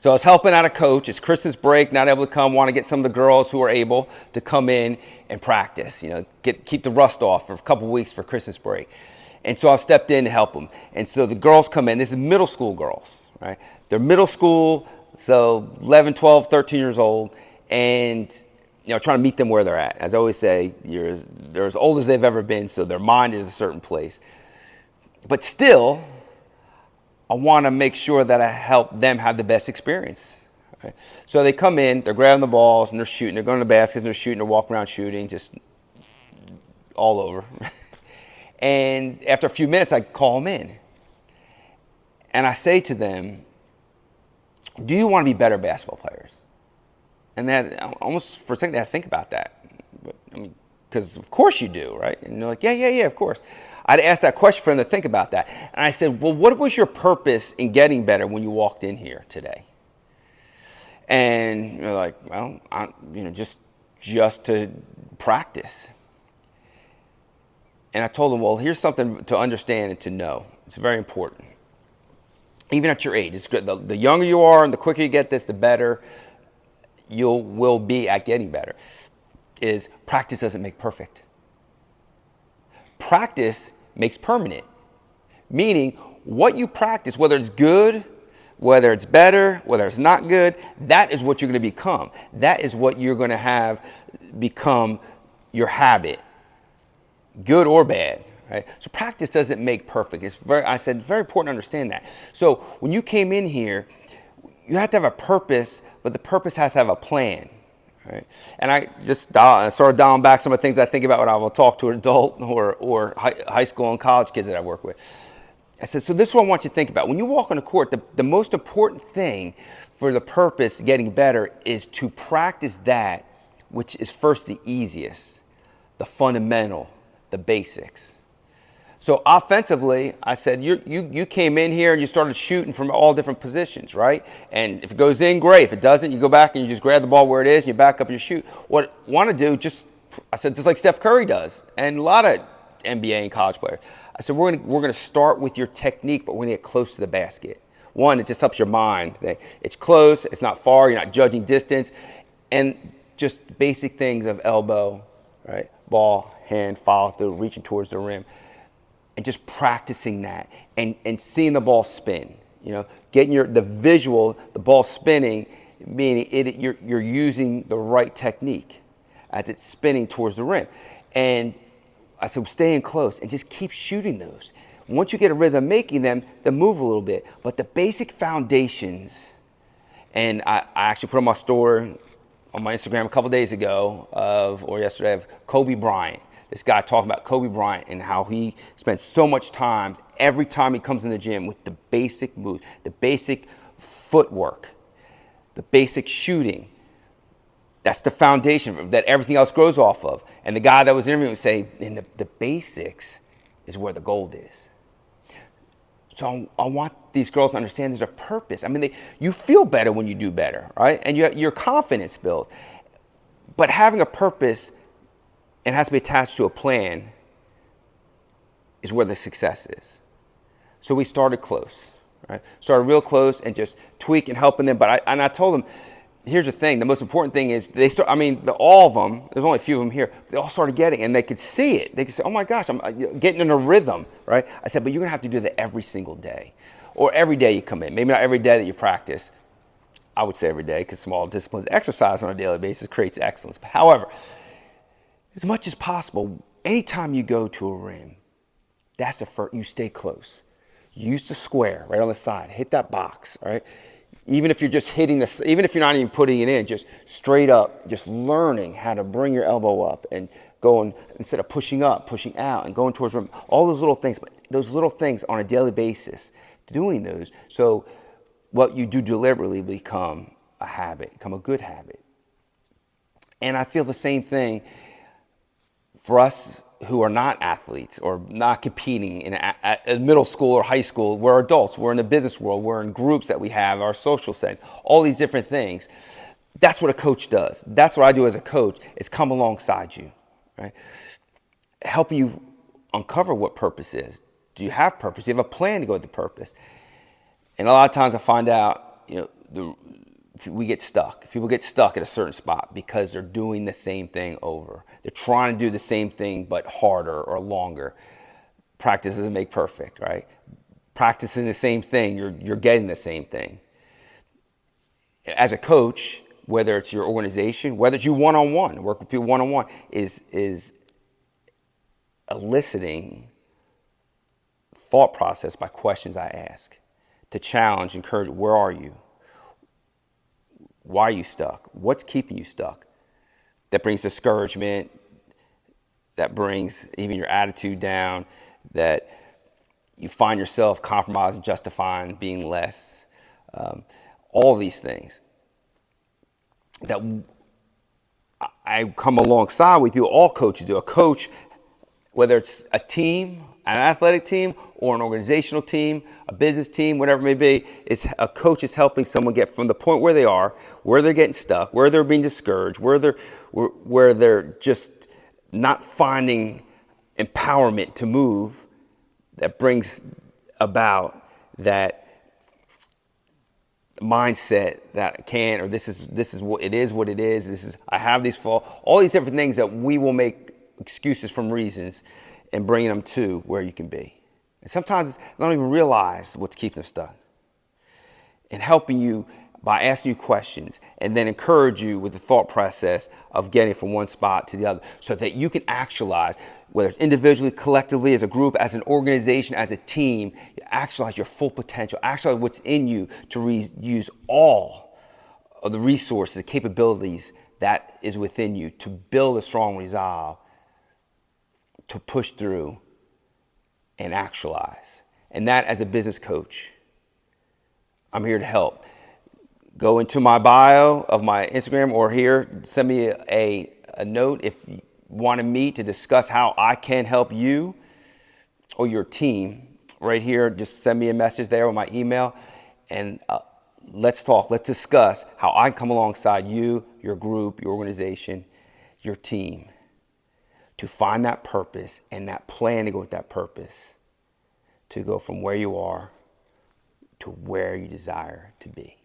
So I was helping out a coach. It's Christmas break, not able to come. Want to get some of the girls who are able to come in and practice. Keep the rust off for a couple weeks for Christmas break. And so I stepped in to help them. And so the girls come in. This is middle school girls, right? They're middle school, so 11, 12, 13 years old, and trying to meet them where they're at. As I always say, they're as old as they've ever been, so their mind is a certain place. But still, I want to make sure that I help them have the best experience. Right? So they come in, they're grabbing the balls, and they're shooting. They're going to the baskets, and they're shooting. They're walking around shooting, just all over. And after a few minutes, I call them in. And I say to them, do you want to be better basketball players? And that almost for a second, I think about that. Because of course you do, right? And they're like, yeah, of course. I'd ask that question for them to think about that. And I said, well, what was your purpose in getting better when you walked in here today? And you're like, well, just to practice. And I told them, well, here's something to understand and to know. It's very important. Even at your age, it's good. The younger you are and the quicker you get this, the better you will be at getting better. Is practice doesn't make perfect. Practice makes permanent. Meaning, what you practice, whether it's good, whether it's better, whether it's not good, that is what you're going to become. That is what you're going to have become your habit, good or bad. Right? So practice doesn't make perfect. Very important to understand that. So when you came in here, you have to have a purpose, but the purpose has to have a plan. Right? And I started dialing back some of the things I think about when I will talk to an adult or high school and college kids that I work with. I said, so this is what I want you to think about. When you walk on the court, the most important thing for the purpose getting better is to practice that which is first the easiest, the fundamental, the basics. So offensively, I said, you came in here and you started shooting from all different positions, right? And if it goes in, great. If it doesn't, you go back and you just grab the ball where it is and you back up and you shoot. What I want to do, just like Steph Curry does and a lot of NBA and college players. I said, we're gonna start with your technique, but we're gonna get close to the basket. One, it just helps your mind. It's close, it's not far, you're not judging distance. And just basic things of elbow, right? Ball, hand, follow through, reaching towards the rim. And just practicing that and seeing the ball spin, getting the visual, the ball spinning, meaning you're using the right technique as it's spinning towards the rim. And I said, staying close and just keep shooting those. Once you get a rhythm making them, then move a little bit. But the basic foundations, and I actually put on my story on my Instagram a couple days ago or yesterday of Kobe Bryant. This guy talking about Kobe Bryant and how he spends so much time every time he comes in the gym with the basic moves, the basic footwork, the basic shooting. That's the foundation that everything else grows off of. And the guy that was interviewing would say, and the basics is where the gold is. So I want these girls to understand there's a purpose. I mean, you feel better when you do better, right? And your confidence builds. But having a purpose, and has to be attached to a plan, is where the success is. So we started close, right? Started real close and just tweaking, helping them. But I told them, here's the thing. The most important thing is all of them, there's only a few of them here, they all started getting, and they could see it. They could say, oh my gosh, I'm getting in a rhythm, right? I said, but you're gonna have to do that every single day. Or every day you come in. Maybe not every day that you practice. I would say every day, because small disciplines, exercise on a daily basis creates excellence. But however, as much as possible, anytime you go to a rim, that's the first, you stay close. Use the square right on the side. Hit that box, all right? Even if you're just hitting this, even if you're not even putting it in, just straight up, just learning how to bring your elbow up and going, instead of pushing up, pushing out and going towards rim, all those little things, but those little things on a daily basis, doing those. So what you do deliberately become a habit, become a good habit. And I feel the same thing for us who are not athletes or not competing in a middle school or high school. We're adults. We're in the business world. We're in groups that we have, our social settings, all these different things. That's what a coach does. That's what I do as a coach, is come alongside you, right? Helping you uncover what purpose is. Do you have purpose? Do you have a plan to go with the purpose? And a lot of times I find out, we get stuck. People get stuck at a certain spot because they're doing the same thing over. They're trying to do the same thing but harder or longer. Practice doesn't make perfect, right? Practicing the same thing, you're getting the same thing. As a coach, whether it's your organization, whether it's you one-on-one, work with people one-on-one, is eliciting thought process by questions I ask to challenge, encourage. Where are you? Why are you stuck? What's keeping you stuck? That brings discouragement, that brings even your attitude down, that you find yourself compromising, justifying, being less. All these things that I come alongside with you, all coaches do. A coach, whether it's a team, an athletic team, or an organizational team, a business team, whatever it may be, is a coach is helping someone get from the point where they are, where they're getting stuck, where they're being discouraged, where they're just not finding empowerment to move, that brings about that mindset that can, or this is what it is, this is, I have these flaws, all these different things that we will make excuses from reasons and bringing them to where you can be. And sometimes they don't even realize what's keeping them stuck. And helping you by asking you questions and then encourage you with the thought process of getting from one spot to the other so that you can actualize, whether it's individually, collectively, as a group, as an organization, as a team, you actualize your full potential, actualize what's in you to use all of the resources, the capabilities that is within you to build a strong resolve, to push through and actualize. And that, as a business coach, I'm here to help. Go into my bio of my Instagram or here, send me a note if you want to meet to discuss how I can help you or your team. Right here, just send me a message there with my email, and let's talk. Let's discuss how I come alongside you, your group, your organization, your team, to find that purpose and that plan to go with that purpose, to go from where you are to where you desire to be.